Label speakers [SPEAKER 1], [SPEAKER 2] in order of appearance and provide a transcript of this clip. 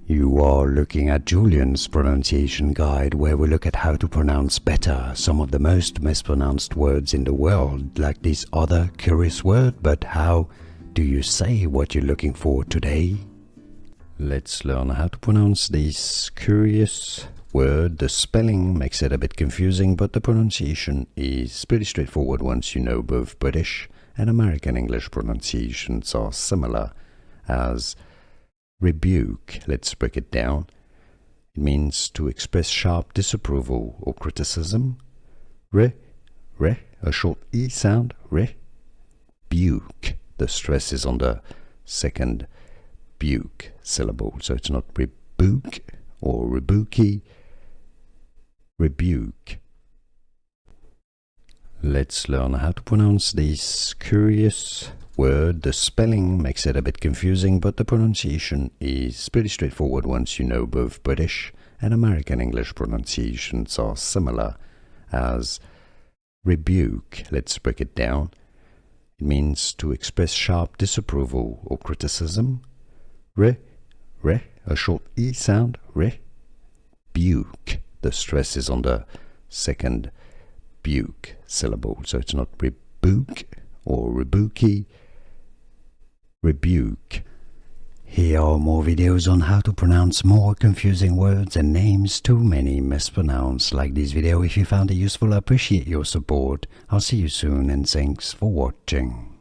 [SPEAKER 1] You are looking at Julian's pronunciation guide, where we look at how to pronounce better some of the most mispronounced words in the world, like this other curious word. But how do you say what you're looking for today? Let's learn how to pronounce this curious word. The spelling makes it a bit confusing, but the pronunciation is pretty straightforward once you know both British and American English pronunciations are similar, as rebuke. Let's break it down. It means to express sharp disapproval or criticism. Re, a short E sound, rebuke. The stress is on the second buke syllable, so it's not rebuke or rebuki, rebuke. Let's learn how to pronounce this curious word. The spelling makes it a bit confusing, but the pronunciation is pretty straightforward once you know both British and American English pronunciations are similar, as rebuke. Let's break it down. It means to express sharp disapproval or criticism. Re, a short E sound, rebuke. The stress is on the second buke syllable, so it's not rebuke or rebuki, rebuke. Here are more videos on how to pronounce more confusing words and names too many mispronounced. Like this video if you found it useful. I appreciate your support. I'll see you soon, and thanks for watching.